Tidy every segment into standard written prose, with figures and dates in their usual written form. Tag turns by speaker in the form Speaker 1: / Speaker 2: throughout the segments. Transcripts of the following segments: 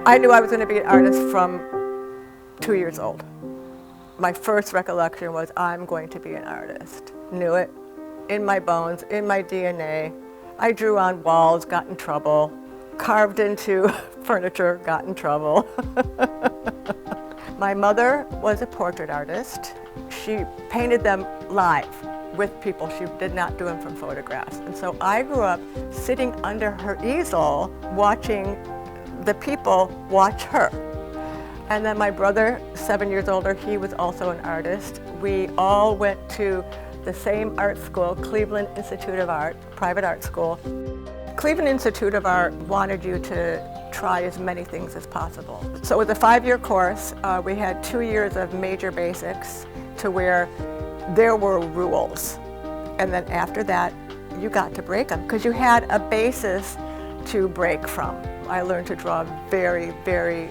Speaker 1: I knew I was going to be an artist from 2 years old. My first recollection was, I'm going to be an artist. Knew it in my bones, in my DNA. I drew on walls, got in trouble. Carved into furniture, got in trouble. My mother was a portrait artist. She painted them live with people. She did not do them from photographs. And so I grew up sitting under her easel, watching the people watch her. And then my brother, 7 years older, he was also an artist. We all went to the same art school, Cleveland Institute of Art, private art school. Cleveland Institute of Art wanted you to try as many things as possible. So it was a 5-year course. We had 2 years of major basics to where there were rules. And then after that, you got to break them because you had a basis to break from. I learned to draw very, very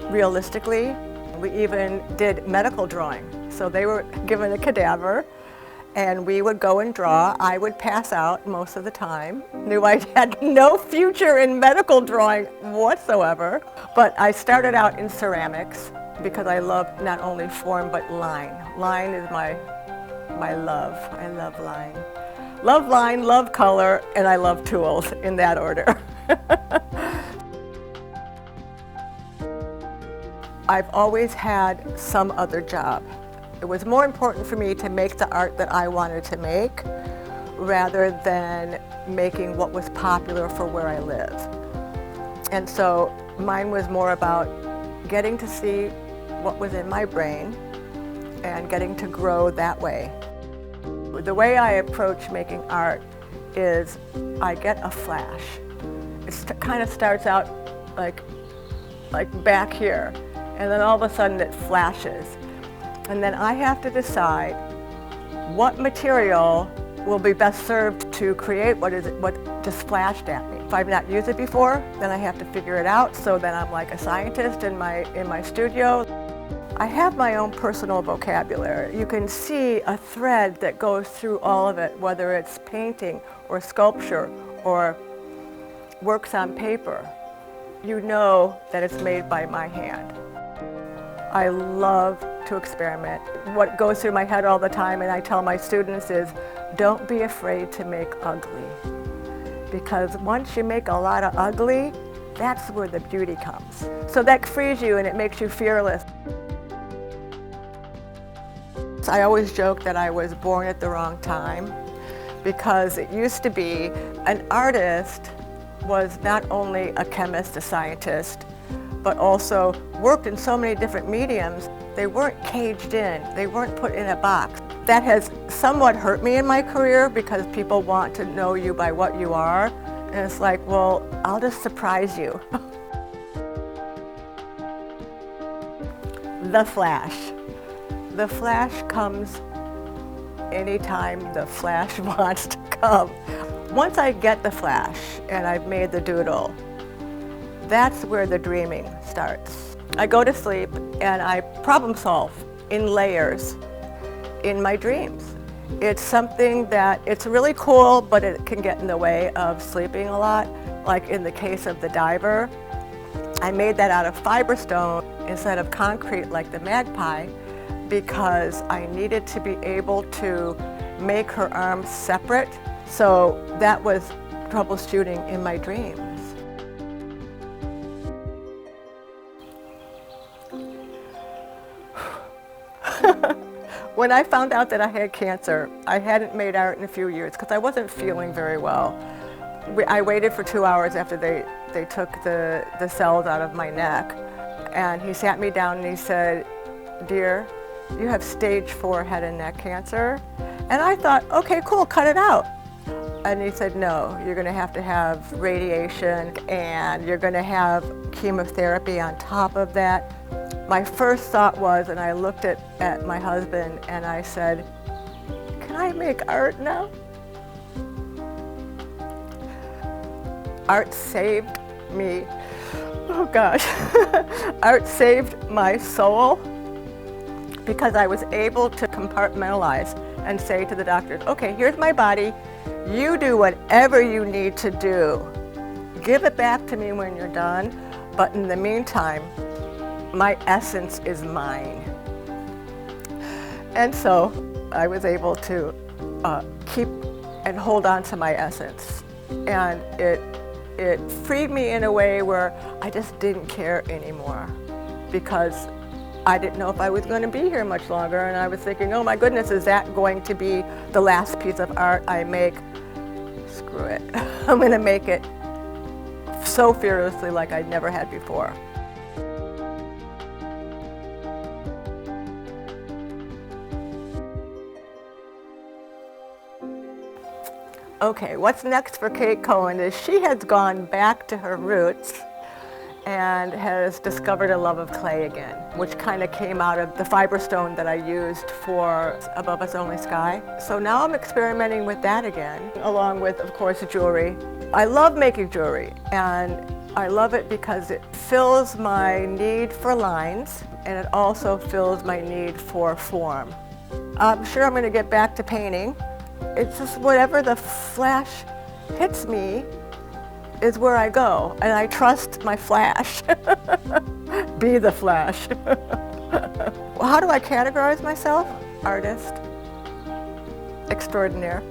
Speaker 1: realistically. We even did medical drawing. So they were given a cadaver and we would go and draw. I would pass out most of the time. Knew I had no future in medical drawing whatsoever. But I started out in ceramics because I love not only form but line. Line is my love. I love line. Love line, love color, and I love tools in that order. I've always had some other job. It was more important for me to make the art that I wanted to make rather than making what was popular for where I live. And so mine was more about getting to see what was in my brain and getting to grow that way. The way I approach making art is I get a flash. It kind of starts out like back here, and then all of a sudden it flashes. And then I have to decide what material will be best served to create what just flashed at me. If I've not used it before, then I have to figure it out. So then I'm like a scientist in my studio. I have my own personal vocabulary. You can see a thread that goes through all of it, whether it's painting or sculpture or works on paper. You know that it's made by my hand. I love to experiment. What goes through my head all the time, and I tell my students, is don't be afraid to make ugly. Because once you make a lot of ugly, that's where the beauty comes. So that frees you and it makes you fearless. I always joke that I was born at the wrong time because it used to be an artist was not only a chemist, a scientist, but also worked in so many different mediums. They weren't caged in, they weren't put in a box. That has somewhat hurt me in my career because people want to know you by what you are. And it's like, well, I'll just surprise you. The flash. The flash comes anytime the flash wants to come. Once I get the flash and I've made the doodle, that's where the dreaming starts. I go to sleep and I problem solve in layers in my dreams. It's something that it's really cool, but it can get in the way of sleeping a lot. Like in the case of the diver, I made that out of fiber stone instead of concrete like the magpie because I needed to be able to make her arms separate. So that was troubleshooting in my dreams. When I found out that I had cancer, I hadn't made art in a few years because I wasn't feeling very well. I waited for 2 hours after they took the cells out of my neck. And he sat me down and he said, "Dear, you have stage 4 head and neck cancer." And I thought, okay, cool, cut it out. And he said, no, you're going to have radiation and you're going to have chemotherapy on top of that. My first thought was, and I looked at my husband and I said, can I make art now? Art saved me. Oh gosh. Art saved my soul because I was able to compartmentalize and say to the doctors, okay, here's my body. You do whatever you need to do. Give it back to me when you're done, But in the meantime, my essence is mine. And so I was able to keep and hold on to my essence. And it freed me in a way where I just didn't care anymore, because I didn't know if I was going to be here much longer, and I was thinking, oh my goodness, is that going to be the last piece of art I make? Screw it. I'm going to make it so fearlessly like I'd never had before. Okay, what's next for Kate Cohen is she has gone back to her roots and has discovered a love of clay again, which kind of came out of the fiber stone that I used for Above Us Only Sky. So now I'm experimenting with that again, along with, of course, jewelry. I love making jewelry, and I love it because it fills my need for lines, and it also fills my need for form. I'm sure I'm going to get back to painting. It's just whatever the flash hits me is where I go, and I trust my flash. Be the flash. How do I categorize myself? Artist extraordinaire.